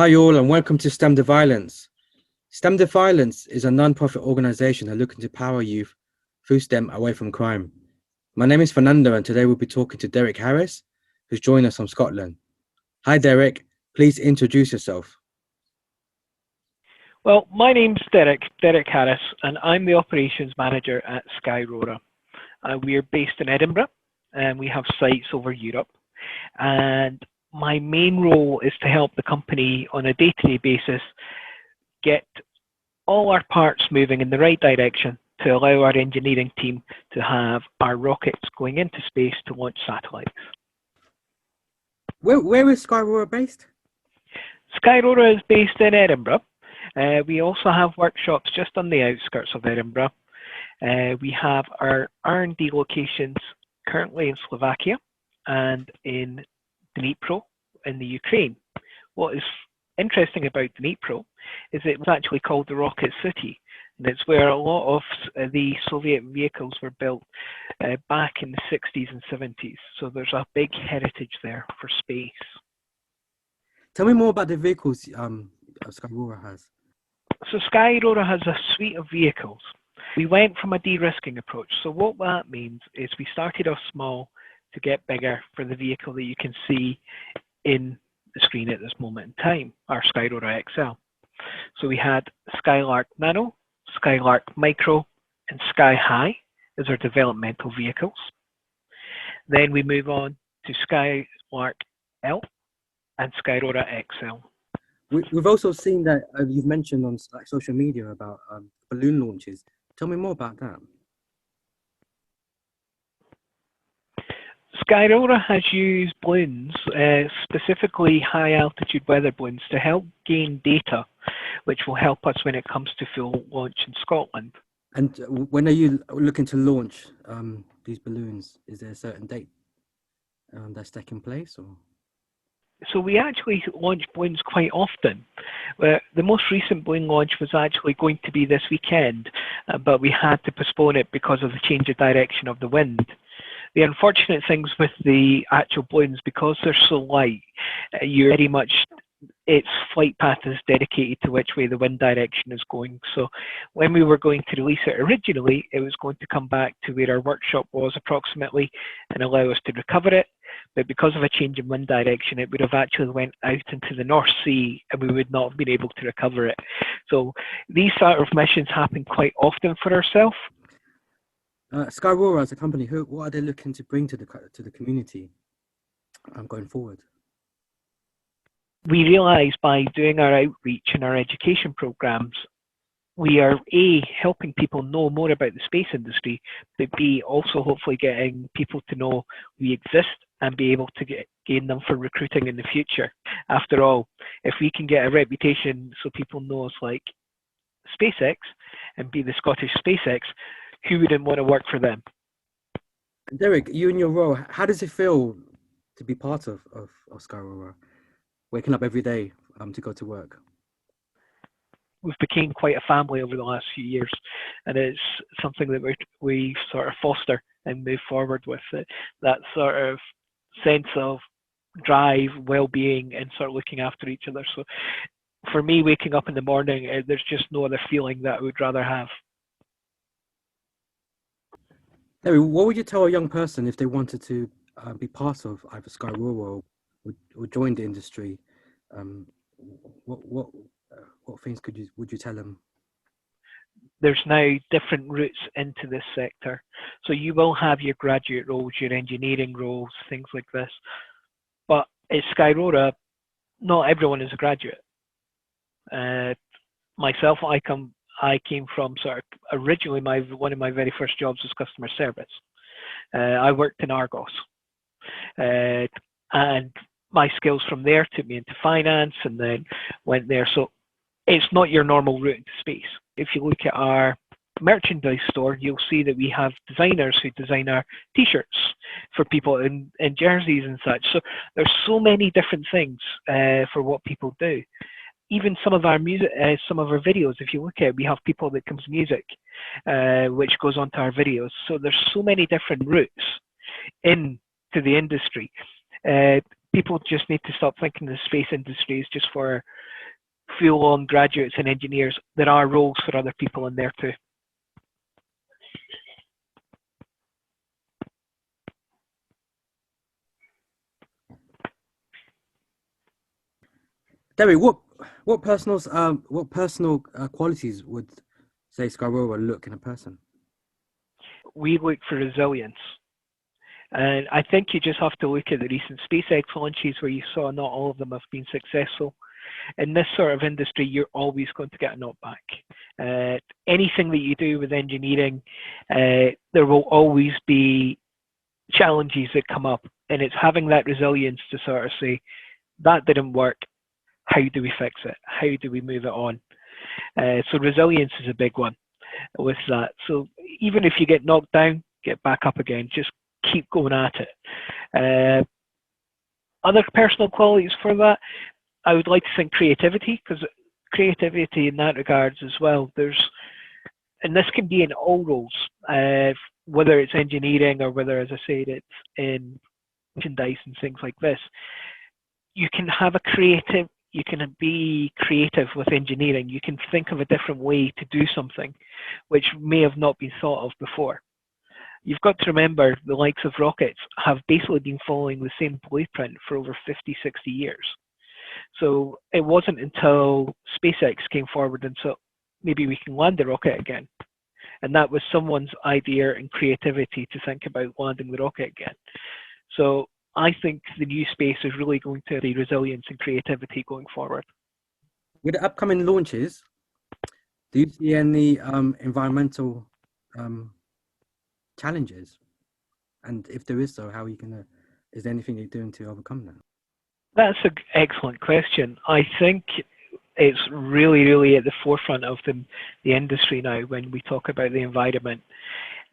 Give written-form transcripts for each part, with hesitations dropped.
Hi all and welcome to STEM to Violence. STEM to Violence is a non-profit organisation that looking to empower youth through STEM away from crime. My name is Fernando and today we'll be talking to Derek Harris, who's joined us from Scotland. Hi Derek, please introduce yourself. Well, my name's Derek Harris, and I'm the operations manager at Skyrora. We are based in Edinburgh, and we have sites over Europe. And my main role is to help the company on a day-to-day basis get all our parts moving in the right direction to allow our engineering team to have our rockets going into space to launch satellites. Where is Skyrora based? Skyrora is based in Edinburgh. We also have workshops just on the outskirts of Edinburgh. We have our R&D locations currently in Slovakia and in Dnipro in the Ukraine. What is interesting about Dnipro is it was actually called the Rocket City, and it's where a lot of the Soviet vehicles were built back in the 60s and 70s. So there's a big heritage there for space. Tell me more about the vehicles Skyrora has. So Skyrora has a suite of vehicles. We went from a de-risking approach. So what that means is we started off small to get bigger for the vehicle that you can see in the screen at this moment in time, our Skyrora XL. So we had Skylark Nano, Skylark Micro, and Sky High as our developmental vehicles. Then we move on to Skylark L and Skyrora XL. We've also seen that you've mentioned on social media about balloon launches. Tell me more about that. Skyrora has used balloons, specifically high altitude weather balloons, to help gain data, which will help us when it comes to full launch in Scotland. And when are you looking to launch these balloons? Is there a certain date that's taking place, or? So we actually launch balloons quite often. The most recent balloon launch was actually going to be this weekend, but we had to postpone it because of the change of direction of the wind. The unfortunate things with the actual balloons, because they're so light, you're very much, its flight path is dedicated to which way the wind direction is going. So when we were going to release it originally, it was going to come back to where our workshop was approximately and allow us to recover it. But because of a change in wind direction, it would have actually went out into the North Sea and we would not have been able to recover it. So these sort of missions happen quite often for ourselves. Skyrora as a company, what are they looking to bring to the community going forward? We realise by doing our outreach and our education programs, we are A, helping people know more about the space industry, but B, also hopefully getting people to know we exist and be able to gain them for recruiting in the future. After all, if we can get a reputation so people know us like SpaceX and be the Scottish SpaceX, who wouldn't want to work for them? Derek, you in your role, how does it feel to be part of Skyrora, waking up every day to go to work? We've become quite a family over the last few years, and it's something that we sort of foster and move forward with it. That sort of sense of drive, well-being, and sort of looking after each other. So for me, waking up in the morning, there's just no other feeling that I would rather have. Derek, what would you tell a young person if they wanted to be part of either Skyrora or join the industry? What things would you tell them? There's now different routes into this sector. So you will have your graduate roles, your engineering roles, things like this. But at Skyrora, not everyone is a graduate. Myself, I came from sort of originally one of my very first jobs was customer service. I worked in Argos, and my skills from there took me into finance and then went there. So it's not your normal route into space. If you look at our merchandise store, you'll see that we have designers who design our t-shirts for people in jerseys and such. So there's so many different things for what people do. Even some of our music, some of our videos, if you look at it, we have people that comes music, which goes onto our videos. So there's so many different routes into the industry. People just need to stop thinking the space industry is just for full-on graduates and engineers, there are roles for other people in there too. Derek, what personal qualities would say Skyrora look in a person? We look for resilience. And I think you just have to look at the recent SpaceX launches where you saw not all of them have been successful. In this sort of industry, you're always going to get a knockback. Anything that you do with engineering, there will always be challenges that come up. And it's having that resilience to sort of say, that didn't work. How do we fix it? How do we move it on? So resilience is a big one with that. So even if you get knocked down, get back up again. Just keep going at it. Other personal qualities for that, I would like to think creativity, because creativity in that regards as well. And this can be in all roles, whether it's engineering or whether, as I said, it's in merchandise and things like this. You can be creative with engineering. You can think of a different way to do something which may have not been thought of before. You've got to remember the likes of rockets have basically been following the same blueprint for over 50, 60 years. So it wasn't until SpaceX came forward and said, maybe we can land the rocket again. And that was someone's idea and creativity to think about landing the rocket again. So I think the new space is really going to be resilience and creativity going forward. With the upcoming launches, do you see any environmental challenges? And if there is so, how are you is there anything you're doing to overcome that? That's an excellent question. I think it's really, really at the forefront of the industry now when we talk about the environment.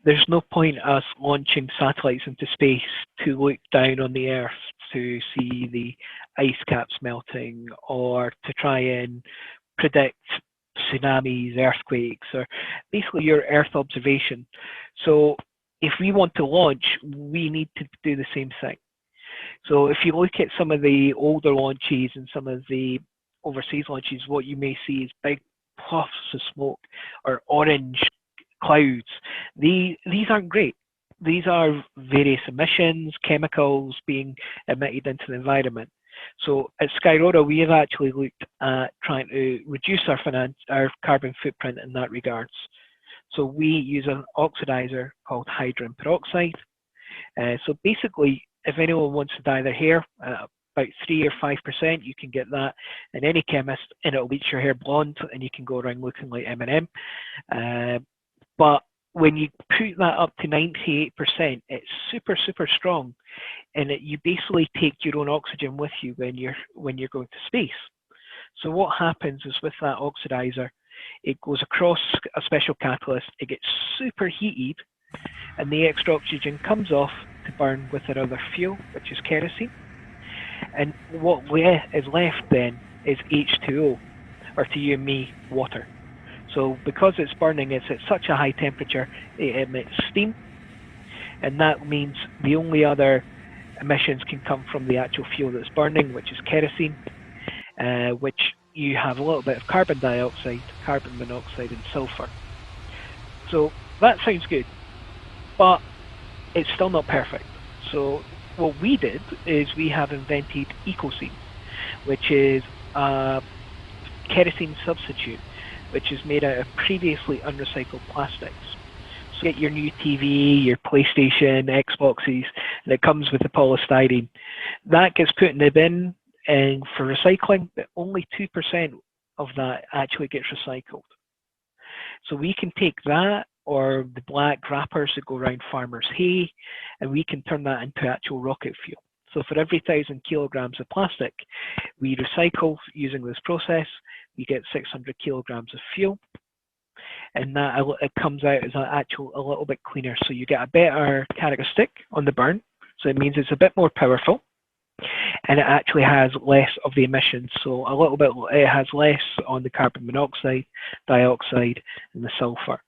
There's no point us launching satellites into space to look down on the Earth to see the ice caps melting or to try and predict tsunamis, earthquakes, or basically your Earth observation. So if we want to launch, we need to do the same thing. So if you look at some of the older launches and some of the overseas launches, what you may see is big puffs of smoke or orange clouds. These aren't great. These are various emissions, chemicals being emitted into the environment. So at Skyrora, we have actually looked at trying to reduce our carbon footprint in that regards. So we use an oxidizer called hydrogen peroxide. So basically, if anyone wants to dye their hair, about 3 or 5%, you can get that in any chemist, and it'll bleach your hair blonde, and you can go around looking like Eminem. But when you put that up to 98%, it's super, super strong, and you basically take your own oxygen with you when you're going to space. So what happens is with that oxidizer, it goes across a special catalyst, it gets super heated, and the extra oxygen comes off to burn with another fuel, which is kerosene. And what is left then is H2O, or to you and me, water. So because it's burning, it's at such a high temperature, it emits steam, and that means the only other emissions can come from the actual fuel that's burning, which is kerosene, which you have a little bit of carbon dioxide, carbon monoxide, and sulfur. So that sounds good, but it's still not perfect. So what we did is we have invented Ecocene, which is a kerosene substitute, which is made out of previously unrecycled plastics. So you get your new TV, your PlayStation, Xboxes, and it comes with the polystyrene. That gets put in the bin and for recycling, but only 2% of that actually gets recycled. So we can take that or the black wrappers that go around farmers' hay, and we can turn that into actual rocket fuel. So for every 1,000 kilograms of plastic we recycle using this process, we get 600 kilograms of fuel, and that it comes out as a little bit cleaner. So you get a better characteristic on the burn, so it means it's a bit more powerful, and it actually has less of the emissions. So it has less on the carbon monoxide, dioxide, and the sulfur.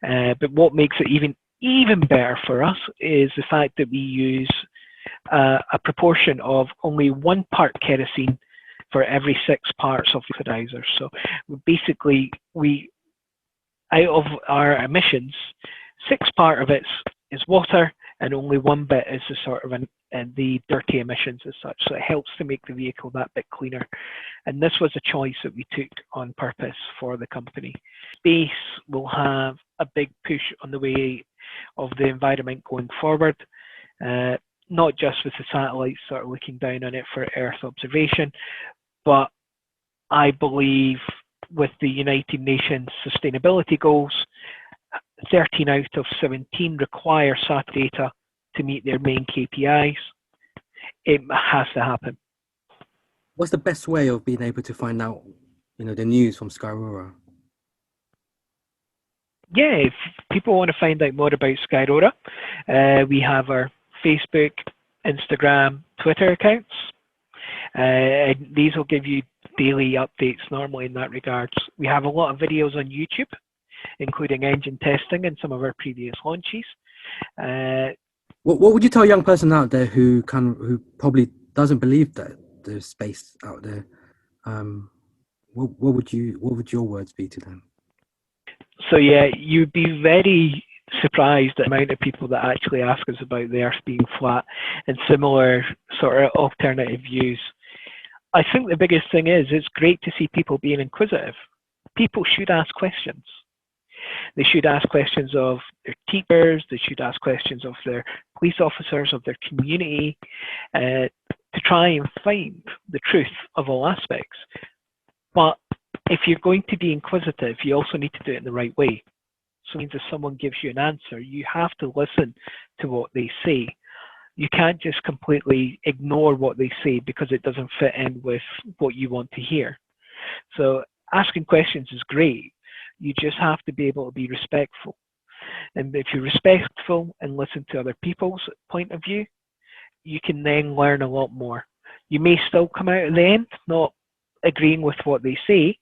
But what makes it even better for us is the fact that we use a proportion of only 1 part kerosene for every 6 parts of the oxidizer. So basically, out of our emissions, 6 part of it is water, and only 1 bit is the sort of the dirty emissions as such. So it helps to make the vehicle that bit cleaner. And this was a choice that we took on purpose for the company. Space will have a big push on the way of the environment going forward, not just with the satellites sort of looking down on it for Earth observation, but I believe with the United Nations sustainability goals, 13 out of 17 require SAT data to meet their main KPIs. It has to happen. What's the best way of being able to find out, the news from Skyrora? Yeah, if people want to find out more about Skyrora, we have our Facebook, Instagram, Twitter accounts. And these will give you daily updates normally in that regards. We have a lot of videos on YouTube, including engine testing and some of our previous launches. What would you tell a young person out there who probably doesn't believe that there's space out there? What would your words be to them? So yeah, you'd be very surprised at the amount of people that actually ask us about the Earth being flat and similar sort of alternative views. I think the biggest thing is it's great to see people being inquisitive. People should ask questions. They should ask questions of their teachers, they should ask questions of their police officers, of their community, to try and find the truth of all aspects. But if you're going to be inquisitive, you also need to do it in the right way. So it means if someone gives you an answer, you have to listen to what they say. You can't just completely ignore what they say because it doesn't fit in with what you want to hear. So asking questions is great. You just have to be able to be respectful. And if you're respectful and listen to other people's point of view, you can then learn a lot more. You may still come out at the end not agreeing with what they say,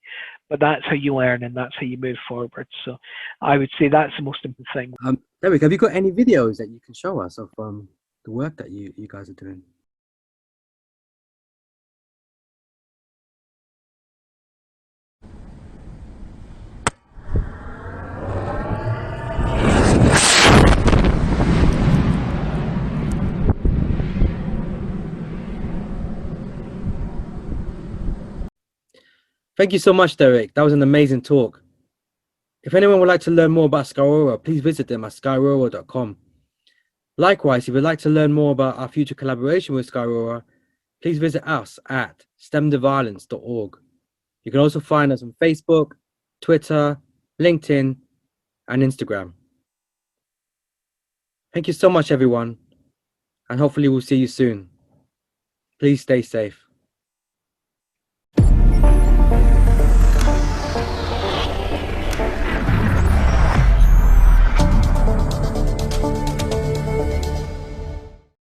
but that's how you learn and that's how you move forward. So I would say that's the most important thing. Derek, have you got any videos that you can show us of the work that you guys are doing? Thank you so much, Derek. That was an amazing talk. If anyone would like to learn more about Skyrora, please visit them at skyrora.com. Likewise, if you'd like to learn more about our future collaboration with Skyrora, please visit us at stemtheviolence.org. You can also find us on Facebook, Twitter, LinkedIn, and Instagram. Thank you so much, everyone, and hopefully we'll see you soon. Please stay safe.